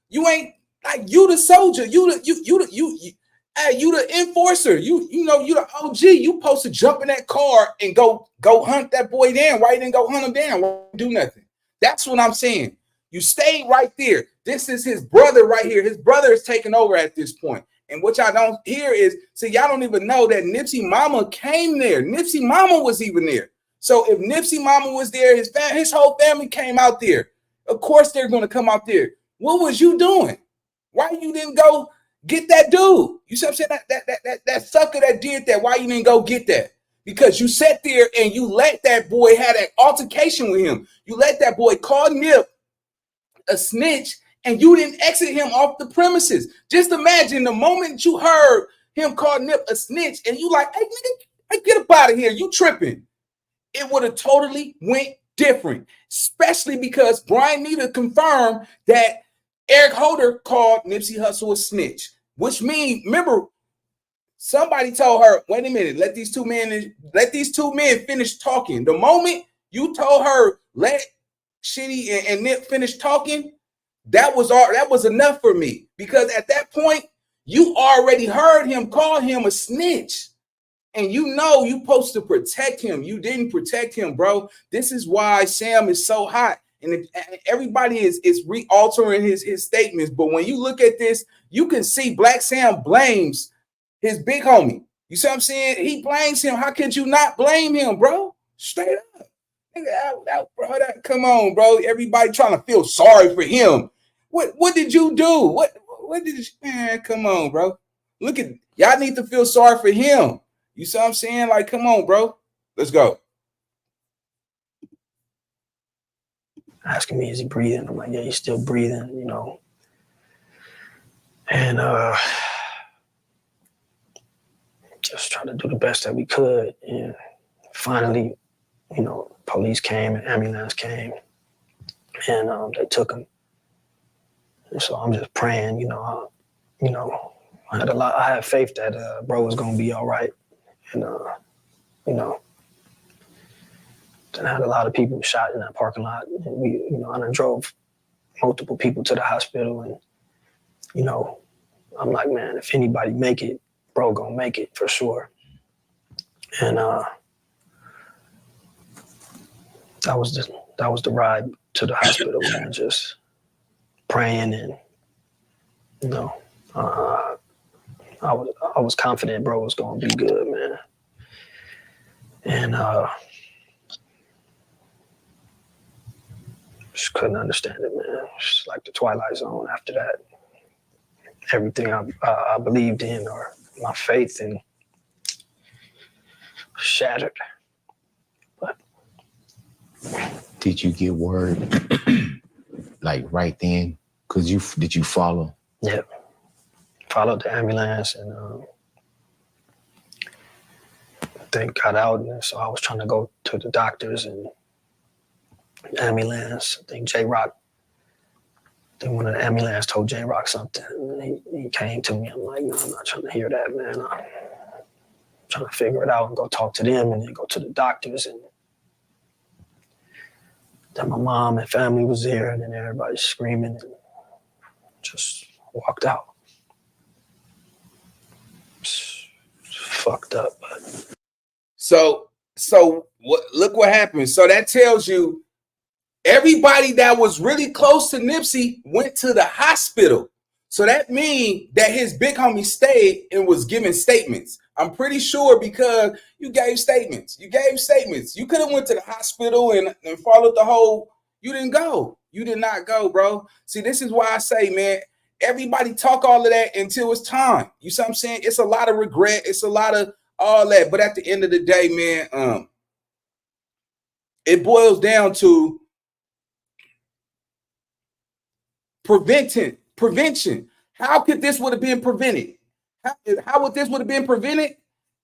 Speaker 1: you ain't like you the soldier, you the enforcer, you know you the OG. You supposed to jump in that car and go hunt that boy down. Why you didn't go hunt him down? Why you do nothing? That's what I'm saying. You stayed right there. This is his brother right here. His brother is taking over at this point. And what y'all don't hear is, see, y'all don't even know that Nipsey mama came there. Nipsey mama was even there. So if Nipsey mama was there, his whole family came out there. Of course they're going to come out there. What was you doing? Why you didn't go get that dude? You see what I'm saying? That sucker that did that, why you didn't go get that? Because you sat there and you let that boy have that altercation with him. You let that boy call Nip a snitch and you didn't exit him off the premises. Just imagine the moment you heard him call Nip a snitch and you like, hey, nigga, get up out of here. You tripping. It would have totally went different, especially because Brian Nita confirmed that Eric Holder called Nipsey Hussle a snitch, which means, remember, somebody told her, wait a minute, let these two men finish talking. The moment you told her, let Shitty and Nip finish talking, that was enough for me, because at that point you already heard him call him a snitch, and you know you supposed to protect him. You didn't protect him, bro. This is why Sam is so hot, and everybody is re-altering his statements. But when you look at this, you can see Black Sam blames his big homie. You see what I'm saying? He blames him. How could you not blame him, bro? Straight up. Bro, come on, bro. Everybody trying to feel sorry for him. What did you do? What did you, man? Come on, bro. Look at y'all need to feel sorry for him. You see what I'm saying? Like, come on, bro. Let's go.
Speaker 3: Asking me, is he breathing? I'm like, yeah, he's still breathing, you know. And just trying to do the best that we could. And finally, you know, police came and ambulance came, and they took him. And so I'm just praying, you know, I had faith that bro was gonna be all right, and you know, then I had a lot of people shot in that parking lot, and we, you know, I done drove multiple people to the hospital, and you know, I'm like, man, if anybody make it, bro gonna make it for sure, and that was the ride to the hospital, man. Just praying, and you know, I was confident bro was gonna be good, man. And just couldn't understand it, man. It's like the Twilight Zone after that. Everything I believed in, or my faith in, shattered. But
Speaker 5: did you get word like right then? Did you follow?
Speaker 3: Yeah, followed the ambulance, and they got out, and so I was trying to go to the doctors and ambulance. I think J-Rock, then one of the ambulance told J-Rock something, and he came to me. I'm like, no, I'm not trying to hear that, man. I'm trying to figure it out and go talk to them, and then go to the doctors. And then my mom and family was there, and then everybody's screaming, and just walked out. It's fucked up, but
Speaker 1: So look what happened. So that tells you everybody that was really close to Nipsey went to the hospital. So that means that his big homie stayed and was giving statements. I'm pretty sure, because you gave statements. You could have went to the hospital and followed the whole. You didn't go. You did not go, bro. See, this is why I say, man, everybody talk all of that until it's time. You see what I'm saying? It's a lot of regret. It's a lot of all that. But at the end of the day, man, it boils down to prevention. How could this would have been prevented? How would this would have been prevented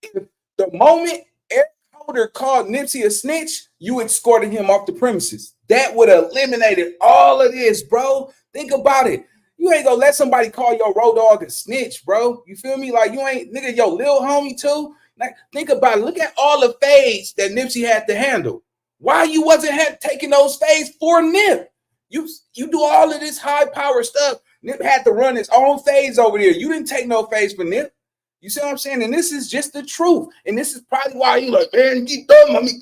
Speaker 1: if the moment Eric Holder called Nipsey a snitch, you escorted him off the premises? That would have eliminated all of this, bro. Think about it. You ain't gonna let somebody call your road dog a snitch, bro. You feel me? Like, you ain't, nigga, your little homie too. Like, think about it. Look at all the fades that Nipsey had to handle. Why you wasn't taking those fades for Nip? You do all of this high power stuff. Nip had to run his own fades over there. You didn't take no fades for Nip. You see what I'm saying? And this is just the truth. And this is probably why you like, man, you keep throwing me.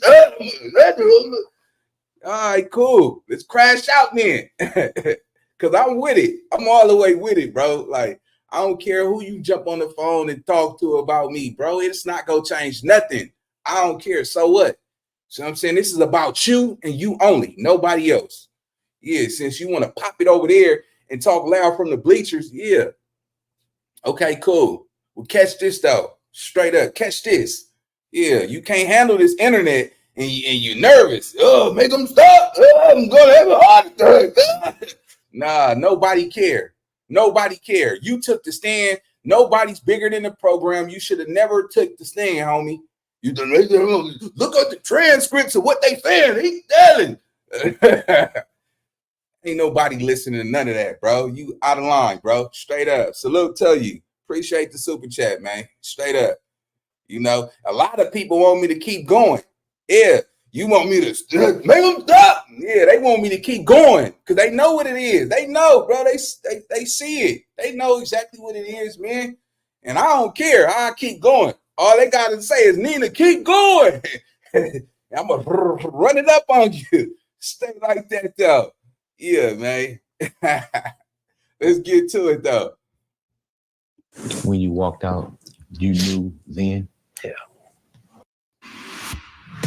Speaker 1: All right, cool. Let's crash out then. Because I'm with it. I'm all the way with it, bro. Like, I don't care who you jump on the phone and talk to about me, bro. It's not going to change nothing. I don't care. So what? So I'm saying this is about you and you only, nobody else. Yeah, since you want to pop it over there and talk loud from the bleachers, yeah. Okay, cool. Well, catch this, though. Straight up, catch this. Yeah, you can't handle this internet and you're nervous. Oh, make them stop. Oh, I'm going to have a heart attack. Nah, nobody care. Nobody care. You took the stand. Nobody's bigger than the program. You should have never took the stand, homie. You look at the transcripts of what they saying. He's telling. Ain't nobody listening to none of that, bro. You out of line, bro. Straight up. Salute to you. Appreciate the super chat, man. Straight up. You know, a lot of people want me to keep going. Yeah, you want me to make them stop. Yeah, they want me to keep going because they know what it is. They know, bro. They see it. They know exactly what it is, man. And I don't care. I keep going. All they got to say is, Nina, keep going. I'm going to run it up on you. Stay like that, though. Yeah, man. Let's get to it, though.
Speaker 5: When you walked out, you knew then?
Speaker 3: Yeah.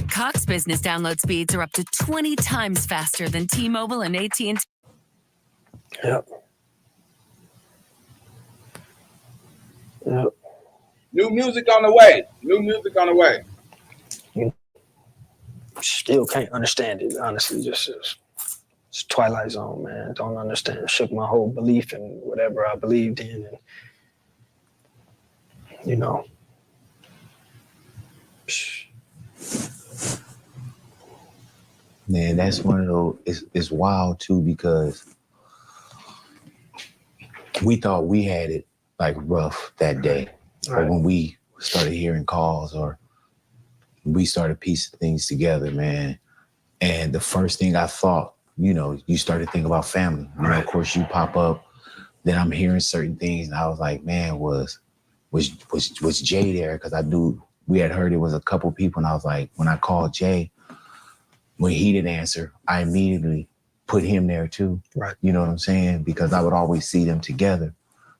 Speaker 6: Cox Business download speeds are up to 20 times faster than T-Mobile and AT&T.
Speaker 3: Yep. Yep.
Speaker 1: New music on the way. New music on the way.
Speaker 3: You still can't understand it, honestly. Just it's Twilight Zone, man. Don't understand. Shook my whole belief in whatever I believed in, and you know.
Speaker 5: Man, that's one of those. It's wild too because we thought we had it like rough that day.
Speaker 3: Right.
Speaker 5: But when we started hearing calls or we started piecing things together, man, and the first thing I thought, you know, you started thinking about family. You know, of course, you pop up. Then I'm hearing certain things, and I was like, man, was Jay there? Because I knew we had heard it was a couple people, and I was like, when I called Jay, when he didn't answer, I immediately put him there too.
Speaker 3: Right.
Speaker 5: You know what I'm saying? Because I would always see them together.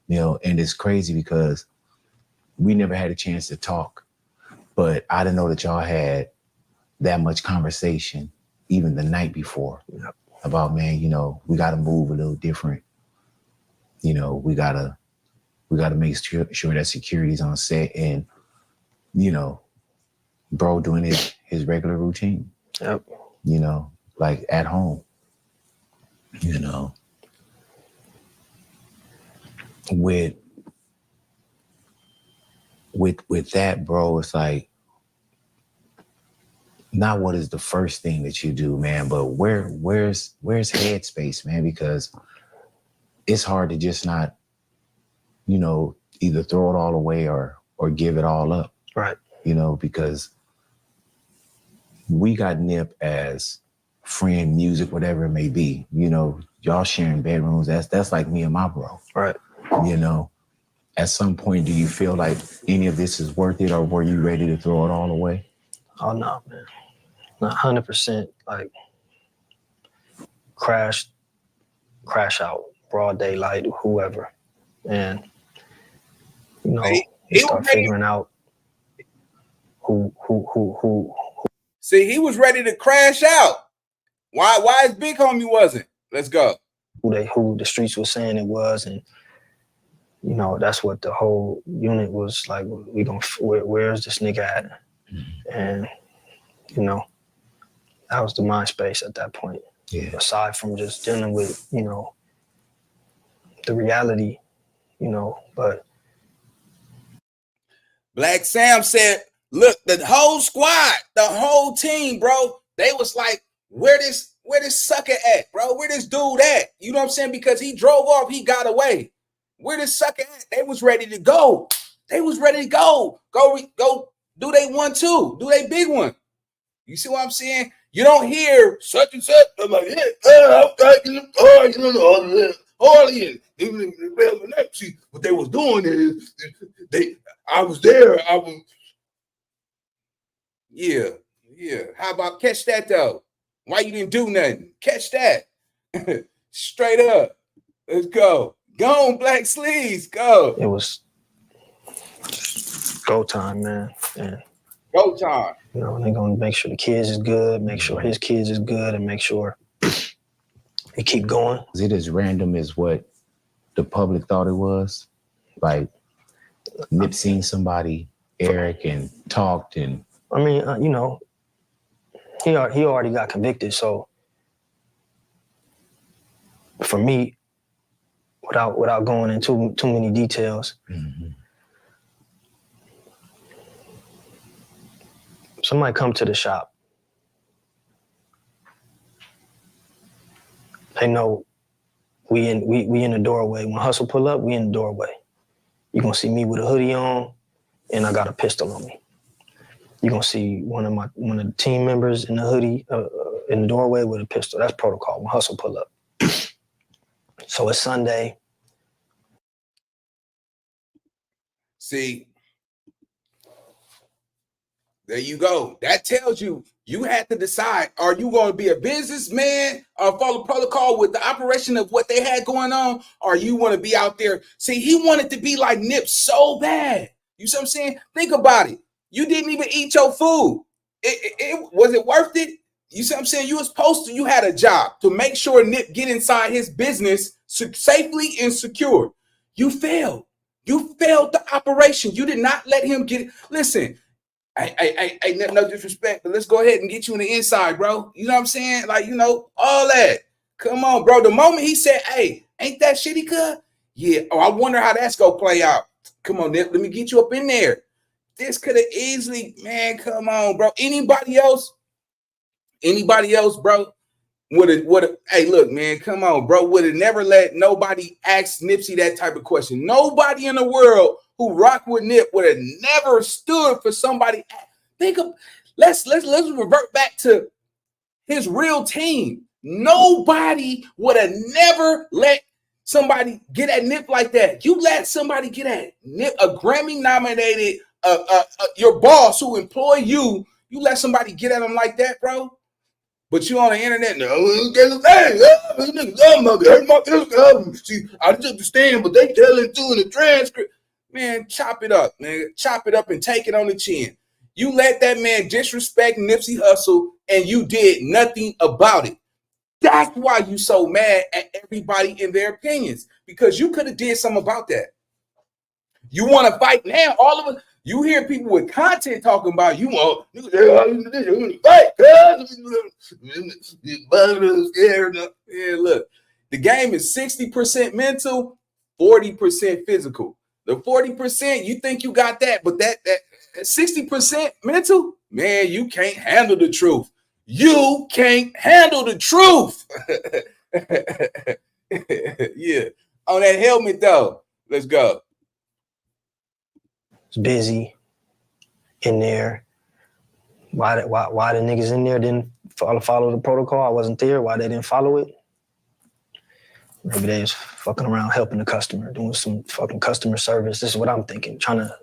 Speaker 5: You know, and it's crazy because we never had a chance to talk, but I didn't know that y'all had that much conversation even the night before.
Speaker 3: Yep.
Speaker 5: About, man, you know, we got to move a little different. You know, we gotta make sure that security's on set, and you know, bro doing his regular routine.
Speaker 3: Yep.
Speaker 5: You know, like at home. You know, with that, bro, it's like, not what is the first thing that you do, man, but where's headspace, man? Because it's hard to just not, you know, either throw it all away or give it all up.
Speaker 3: Right.
Speaker 5: You know, because we got Nip as friend, music, whatever it may be. You know, y'all sharing bedrooms. That's like me and my bro.
Speaker 3: Right.
Speaker 5: You know, at some point, do you feel like any of this is worth it, or were you ready to throw it all away?
Speaker 3: Oh no, man. Not 100%. Like crash out, broad daylight, whoever, and you know, you start figuring out who.
Speaker 1: See, he was ready to crash out. Why his big homie wasn't? Let's go.
Speaker 3: Who the streets were saying it was, and you know, that's what the whole unit was like. We gonna where's this nigga at? And you know, that was the mind space at that point.
Speaker 5: Yeah.
Speaker 3: Aside from just dealing with, you know, the reality, you know, but
Speaker 1: Black Sam said, look, the whole squad, the whole team, bro, they was like, where this sucker at, bro? Where this dude at? You know what I'm saying? Because he drove off, he got away. Where this sucker at? They was ready to go. They was ready to go. Go do they 1-2. Do they big one. You see what I'm saying? You don't hear such and such. I'm like, yeah, Harley, even Nipsey. What they was doing is I was there. Yeah. How about catch that though? Why you didn't do nothing? Catch that. Straight up. Let's go. Go on, Black Sleeves. Go.
Speaker 3: it was go time, man. And
Speaker 1: Go time.
Speaker 3: you know, they're gonna make sure the kids is good, make sure his kids is good, and make sure we keep going.
Speaker 5: Is it as random as what the public thought it was? Like Nip seen somebody, Eric, and talked, and
Speaker 3: I mean, you know, he already got convicted, so for me, without going into too many details, somebody come to the shop. They know we in the doorway. When Hussle pull up, we in the doorway. You're gonna see me with a hoodie on, and I got a pistol on me. You're gonna see one of the team members in the hoodie in the doorway with a pistol. That's protocol when Hussle pull up. So it's Sunday.
Speaker 1: See, there you go. That tells you had to decide, are you going to be a businessman or follow protocol with the operation of what they had going on, or you want to be out there? See, he wanted to be like Nip so bad. You see what I'm saying? Think about it. You didn't even eat your food. Was it worth it? You see what I'm saying? You had a job to make sure Nip get inside his business safely and secure. You failed. You failed the operation. You did not let him get it. Listen, I no disrespect, but let's go ahead and get you on the inside, bro. You know what I'm saying? Like, you know, all that. Come on, bro. The moment he said, hey, ain't that shitty, cuz? Yeah. Oh, I wonder how that's going to play out. Come on, Nip. Let me get you up in there. This could have easily, man, come on, bro. Anybody else, bro, would have, hey, look, man, come on, bro, would have never let nobody ask Nipsey that type of question. Nobody in the world who rock with Nip would have never stood for somebody. Think of, let's revert back to his real team. Nobody would have never let somebody get at Nip like that. You let somebody get at Nip, a Grammy nominated, your boss who employ you, you let somebody get at him like that, bro. But you on the internet, no, see, I just understand, but they telling too in the transcript. Man, chop it up, man. Chop it up and take it on the chin. You let that man disrespect Nipsey Hussle, and you did nothing about it. That's why you so mad at everybody in their opinions, because you could have did something about that. You want to fight now? All of us. You hear people with content talking about you want fight. Yeah, look, the game is 60% mental, 40% physical. The 40%, you think you got that, but that 60% mental, man, you can't handle the truth. You can't handle the truth. Yeah. On that helmet, though, let's go.
Speaker 3: It's busy in there. Why the niggas in there didn't follow the protocol? I wasn't there. Why they didn't follow it? Maybe they was fucking around helping the customer, doing some fucking customer service. This is what I'm thinking, trying to,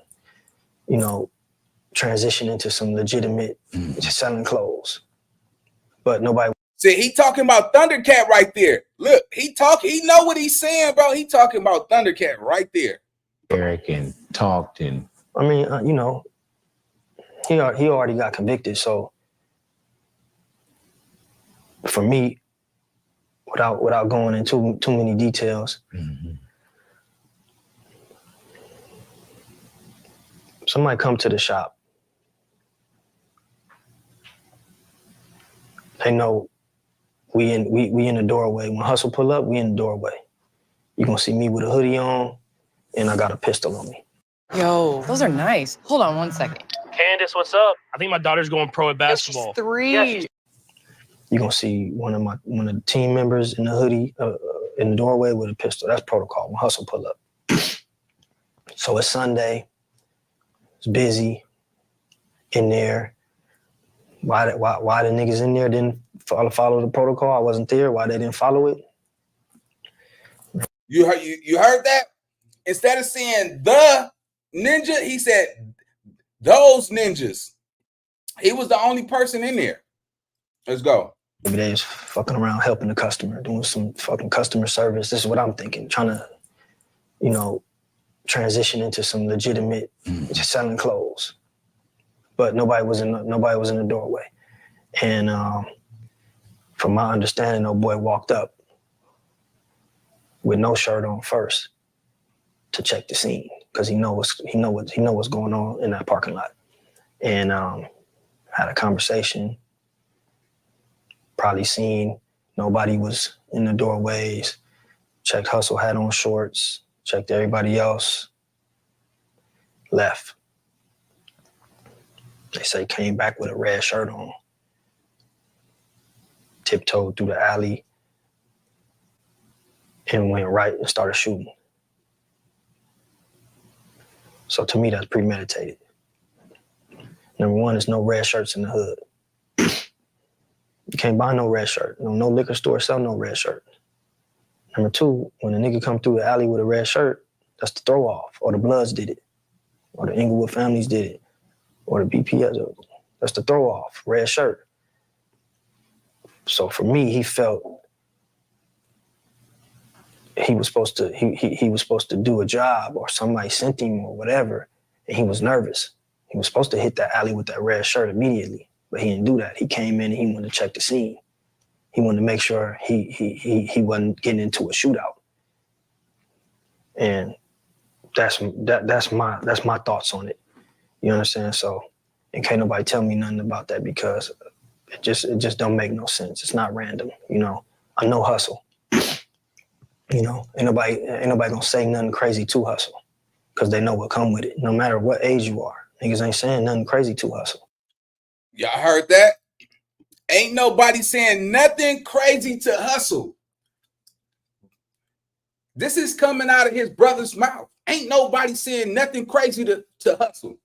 Speaker 3: you know, transition into some legitimate just selling clothes. But nobody.
Speaker 1: See, he talking about Thundercat right there. Look, he know what he's saying, bro. He talking about Thundercat right there.
Speaker 5: Eric, and talked, and
Speaker 3: I mean, you know, he already got convicted, so for me, without going into too many details, somebody come to the shop. They know we in the doorway. When Hussle pull up, we in the doorway. You gonna see me with a hoodie on, and I got a pistol on me.
Speaker 7: Yo, those are nice. Hold on one second.
Speaker 8: Candace, what's up? I think my daughter's going pro at basketball.
Speaker 7: She's 3.
Speaker 8: Yeah,
Speaker 3: You gonna see one of the team members in the hoodie in the doorway with a pistol. That's protocol when Hussle pull up. So it's Sunday. It's busy in there. Why the niggas in there didn't follow the protocol? I wasn't there. Why they didn't follow it?
Speaker 1: You heard that? Instead of saying the ninja, he said those ninjas. He was the only person in there. Let's go.
Speaker 3: Maybe they was fucking around helping the customer, doing some fucking customer service. This is what I'm thinking, trying to, transition into some legitimate just selling clothes. But nobody was in the doorway. And from my understanding, old boy walked up with no shirt on first to check the scene because he know what's going on in that parking lot. And had a conversation. Probably seen nobody was in the doorways. Checked Hussle, had on shorts. Checked everybody else. Left. They say came back with a red shirt on. Tiptoed through the alley and went right and started shooting. So to me, that's premeditated. Number one, there's no red shirts in the hood. You can't buy no red shirt. No liquor store sell no red shirt. Number two, when a nigga come through the alley with a red shirt, that's the throw off, or the Bloods did it, or the Inglewood families did it, or the BPS. That's the throw off, red shirt. So for me, he felt he was supposed to do a job, or somebody sent him or whatever, and he was nervous. He was supposed to hit that alley with that red shirt immediately, but he didn't do that. He came in and he wanted to check the scene. He wanted to make sure he wasn't getting into a shootout. And that's my thoughts on it. You understand? So, and can't nobody tell me nothing about that because it just don't make no sense. It's not random. I know Hussle. Ain't nobody gonna say nothing crazy to Hussle because they know what come with it. No matter what age you are, niggas ain't saying nothing crazy to Hussle.
Speaker 1: Y'all heard that? Ain't nobody saying nothing crazy to Hussle. This is coming out of his brother's mouth. Ain't nobody saying nothing crazy to Hussle.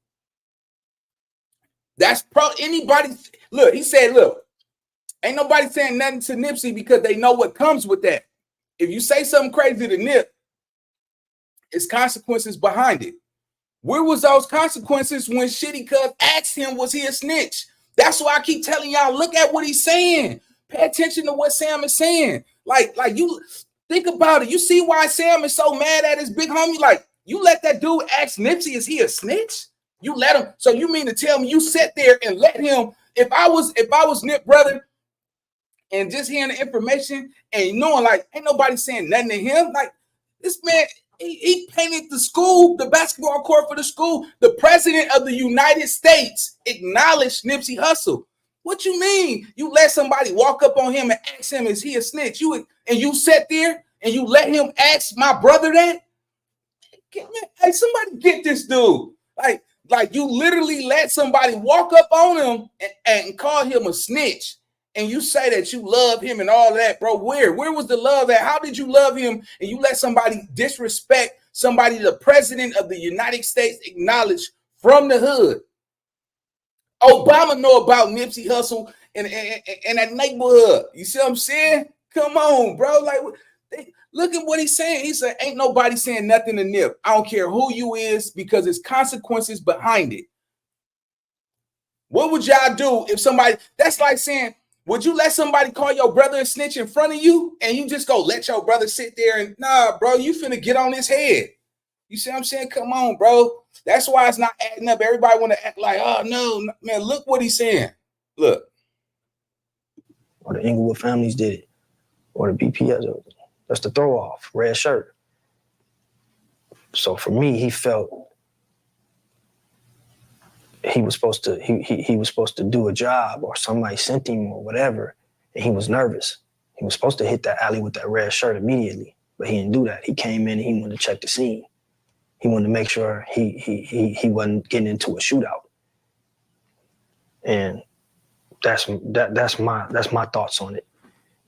Speaker 1: That's anybody. Look, he said, look, ain't nobody saying nothing to Nipsey because they know what comes with that. If you say something crazy to Nip, it's consequences behind it. Where was those consequences when Shitty Cuz asked him, was he a snitch? That's why I keep telling y'all, look at what he's saying. Pay attention to what Sam is saying. Like you think about it. You see why Sam is so mad at his big homie? Like, you let that dude ask Nipsey, is he a snitch? You let him. So you mean to tell me you sat there and let him, if I was Nip brother and just hearing the information and knowing like ain't nobody saying nothing to him, like this man, he painted the basketball court for the school. The president of the United States acknowledged Nipsey Hussle. What you mean? You let somebody walk up on him and ask him, is he a snitch? You sat there and you let him ask my brother that? Hey, somebody get this dude. Like you literally let somebody walk up on him and call him a snitch. And you say that you love him and all that, bro. Where was the love at? How did you love him? And you let somebody disrespect somebody the president of the United States acknowledged from the hood. Obama know about Nipsey Hussle and that neighborhood. You see what I'm saying? Come on, bro. Like, look at what he's saying. He said, ain't nobody saying nothing to Nip. I don't care who you is because there's consequences behind it. What would y'all do if somebody, that's like saying, would you let somebody call your brother a snitch in front of you and you just go let your brother sit there and, nah, bro, you finna get on his head. You see what I'm saying? Come on, bro. That's why it's not adding up. Everybody want to act like, oh, no, man, look what he's saying. Look.
Speaker 3: Or the Inglewood families did it. Or the BPS. That's the throw off, red shirt. So for me, he felt he was supposed to do a job, or somebody sent him or whatever, and he was nervous. He was supposed to hit that alley with that red shirt immediately, but he didn't do that. He came in and he wanted to check the scene. He wanted to make sure he wasn't getting into a shootout. And that's my thoughts on it.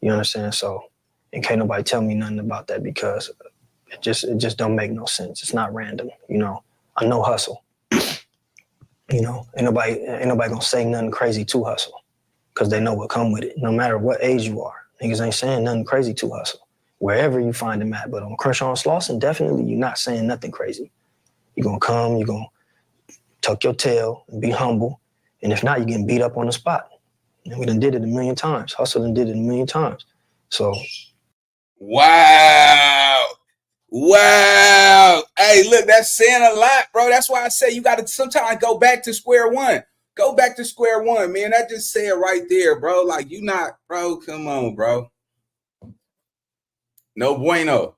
Speaker 3: You understand? So, and can't nobody tell me nothing about that, because it just don't make no sense. It's not random. You know, I know Hussle. You know, ain't nobody gonna say nothing crazy to Hussle, because they know what come with it. No matter what age you are, niggas ain't saying nothing crazy to Hussle, wherever you find him at. But on Crenshaw and Slauson, definitely you're not saying nothing crazy. You're gonna come, you're gonna tuck your tail and be humble, and if not, you're getting beat up on the spot. And we done did it a million times. Hussle done did it a million times. So,
Speaker 1: wow. Wow. Hey, look, that's saying a lot, bro. That's why I say you got to sometimes go back to square one. Go back to square one, man. That just said right there, bro. Like, you not, bro, come on, bro. No bueno.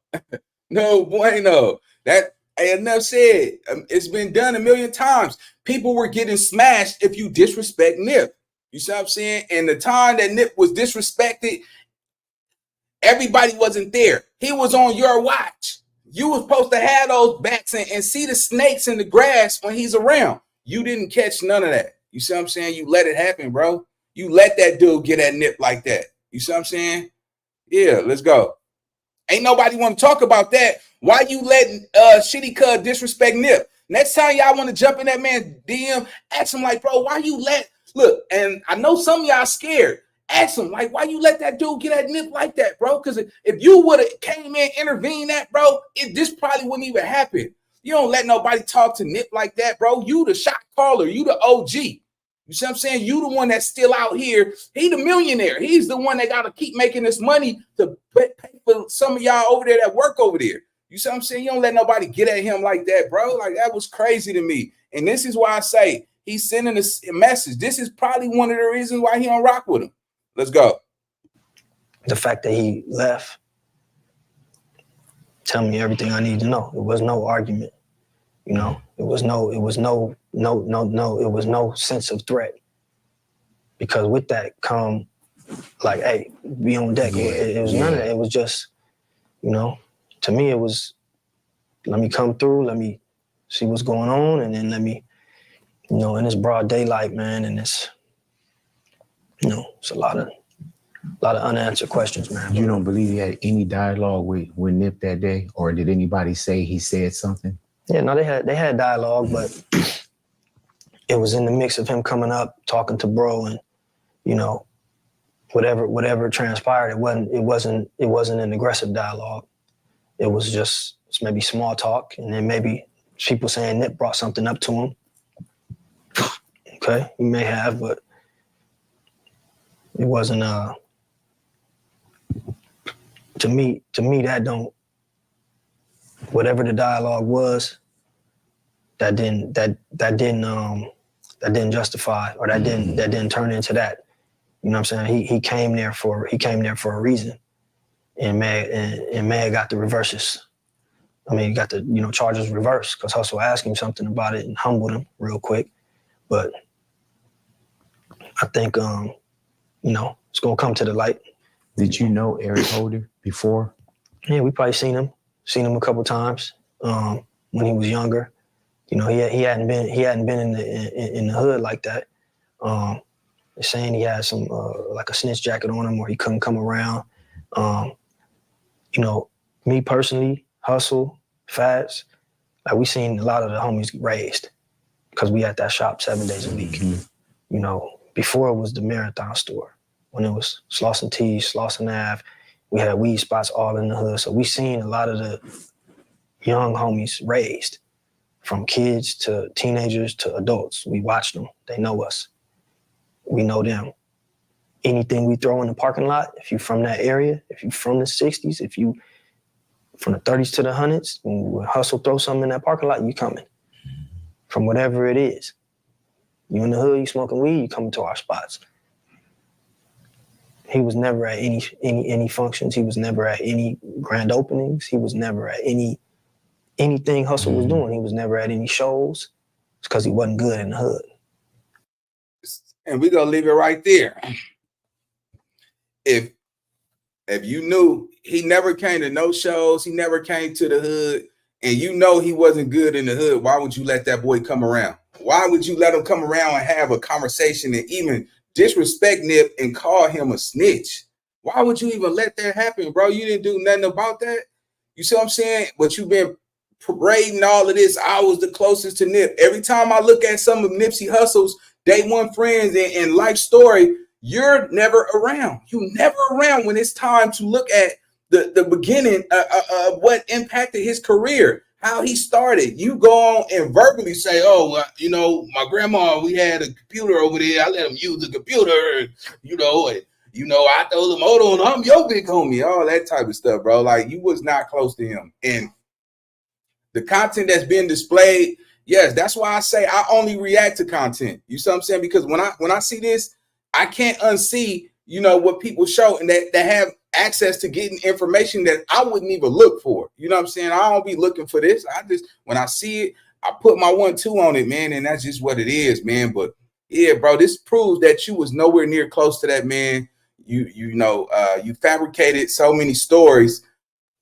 Speaker 1: No bueno. That, enough said. It's been done a million times. People were getting smashed if you disrespect Nip. You see what I'm saying? And the time that Nip was disrespected, everybody wasn't there. He was on your watch. You were supposed to have those bats and see the snakes in the grass when he's around. You didn't catch none of that. You see what I'm saying? You let it happen, bro. You let that dude get at Nip like that. You see what I'm saying? Yeah, let's go. Ain't nobody want to talk about that. Why you letting Shitty Cub disrespect Nip? Next time y'all want to jump in that man's DM, ask him like, bro, why you let, look, and I know some of y'all scared. Ask him, like, why you let that dude get at Nip like that, bro? Because if you would have came in, intervened that, bro, this probably wouldn't even happen. You don't let nobody talk to Nip like that, bro. You the shot caller. You the OG. You see what I'm saying? You the one that's still out here. He the millionaire. He's the one that got to keep making this money to pay for some of y'all over there that work over there. You see what I'm saying? You don't let nobody get at him like that, bro. Like, that was crazy to me. And this is why I say he's sending a message. This is probably one of the reasons why he don't rock with him. Let's go.
Speaker 3: the fact that he left tell me everything I need to know. It was no argument, you know. It was no sense of threat. Because with that come, like, hey, be on deck. It was none of that. It was just, you know, to me it was, let me come through, let me see what's going on, and then let me, you know, in this broad daylight, man, and it's, you know, it's a lot of unanswered questions, man.
Speaker 5: You don't believe he had any dialogue with Nip that day, or did anybody say he said something?
Speaker 3: Yeah, no, they had dialogue, but it was in the mix of him coming up, talking to bro, and, you know, whatever transpired, it wasn't an aggressive dialogue. It was just maybe small talk, and then maybe people saying Nip brought something up to him. Okay, he may have, but it wasn't to me that don't, whatever the dialogue was, that didn't justify, or that didn't turn into that. You know what I'm saying? He came there for a reason, and May got the reverses. I mean, he got the, you know, charges reversed because Hussle asked him something about it and humbled him real quick. But I think you know, it's gonna come to the light.
Speaker 5: Did you know Eric Holder before?
Speaker 3: Yeah, we probably seen him a couple times when he was younger. You know, he hadn't been in the hood like that. They're saying he had some like a snitch jacket on him, or he couldn't come around. You know, me personally, Hussle, Fats, like, we seen a lot of the homies raised because we at that shop 7 days a week. Mm-hmm. You know, before it was the Marathon store, when it was Slauson T, Slauson Ave, we had weed spots all in the hood. So we seen a lot of the young homies raised, from kids to teenagers to adults. We watched them. They know us. We know them. Anything we throw in the parking lot, if you from that area, if you from the 60s, if you from the 30s to the 100s, when Hussle throw something in that parking lot, you coming. From whatever it is. You in the hood, you smoking weed, you coming to our spots. He was never at any functions. He was never at any grand openings. He was never at anything Hussle was doing. He was never at any shows. It's because he wasn't good in the hood.
Speaker 1: And we're gonna leave it right there. If you knew he never came to no shows, he never came to the hood, and you know he wasn't good in the hood, why would you let that boy come around? Why would you let him come around and have a conversation and even disrespect Nip and call him a snitch? Why would you even let that happen, bro? You didn't do nothing about that. You see what I'm saying? But you've been parading all of this. I was the closest to Nip. Every time I look at some of Nipsey Hussle's day one friends and life story, you're never around. You never around when it's time to look at the beginning of what impacted his career, how he started. You go on and verbally say, oh, well, you know, my grandma, we had a computer over there. I let him use the computer, you know, and, you know, I told him, hold on, I'm your big homie, all that type of stuff, bro. Like, you was not close to him. And the content that's being displayed, yes, that's why I say I only react to content. You see what I'm saying? Because when I see this, I can't unsee, you know, what people show and that have access to getting information that I wouldn't even look for. You know what I'm saying? I don't be looking for this. I just, when I see it, I put my 1-2 on it, man, and that's just what it is, man. But yeah, bro, this proves that you was nowhere near close to that, man. You know, you fabricated so many stories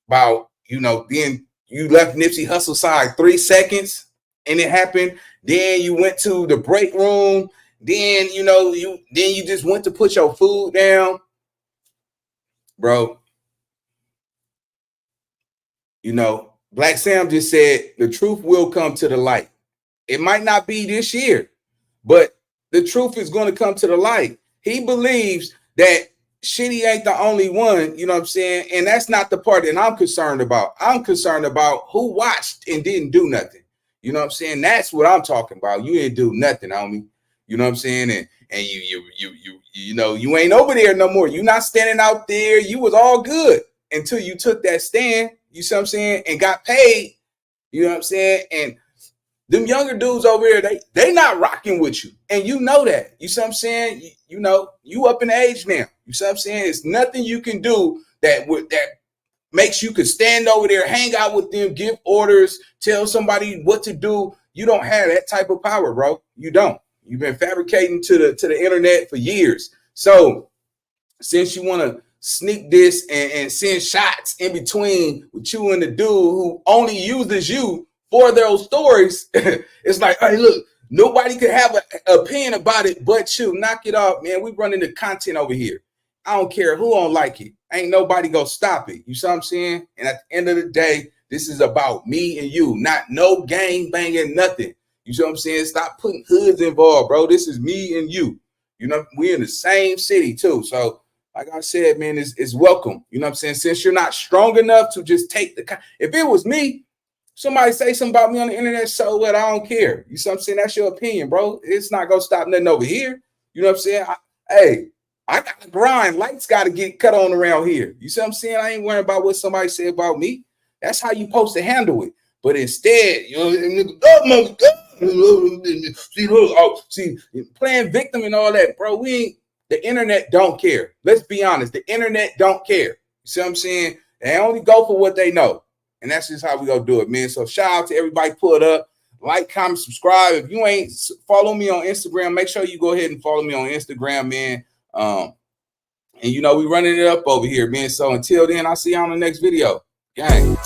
Speaker 1: about, you know, being, you left Nipsey Hussle side 3 seconds and it happened. Then you went to the break room. Then, you know, you just went to put your food down. Bro, you know, Black Sam just said the truth will come to the light. It might not be this year, but the truth is going to come to the light. He believes that Shitty ain't the only one, you know what I'm saying? And that's not the part that I'm concerned about. I'm concerned about who watched and didn't do nothing. You know what I'm saying? That's what I'm talking about. You didn't do nothing, homie. You know what I'm saying? And you know, you ain't over there no more. You're not standing out there. You was all good until you took that stand, you see what I'm saying, and got paid. You know what I'm saying? And them younger dudes over here, they not rocking with you. And you know that. You see what I'm saying? You know, you up in age now. You see what I'm saying? It's nothing you can do that makes you could stand over there, hang out with them, give orders, tell somebody what to do. You don't have that type of power, bro. You don't. You've been fabricating to the internet for years. So since you want to sneak this and send shots in between with you and the dude who only uses you for those stories, it's like, hey, look, nobody could have an opinion about it but you. Knock it off, man. We running the content over here. I don't care who don't like it. Ain't nobody gonna stop it. You see what I'm saying? And at the end of the day, this is about me and you, not no gang banging, nothing. You see what I'm saying? Stop putting hoods involved, bro. This is me and you. You know, we in the same city too. So, like I said, man, it's welcome. You know what I'm saying? Since you're not strong enough to just take the, if it was me, somebody say something about me on the internet, so what? I don't care. You see what I'm saying? That's your opinion, bro. It's not gonna stop nothing over here. You know what I'm saying? I got to grind. Lights got to get cut on around here. You see what I'm saying? I ain't worrying about what somebody said about me. That's how you supposed to handle it. But instead, you know, see, playing victim and all that, bro. The internet don't care. Let's be honest. The internet don't care. You see what I'm saying? They only go for what they know. And that's just how we gonna do it, man. So shout out to everybody pulled up. Like, comment, subscribe. If you ain't follow me on Instagram, make sure you go ahead and follow me on Instagram, man. And you know, we running it up over here, man. So until then, I'll see you on the next video. Gang.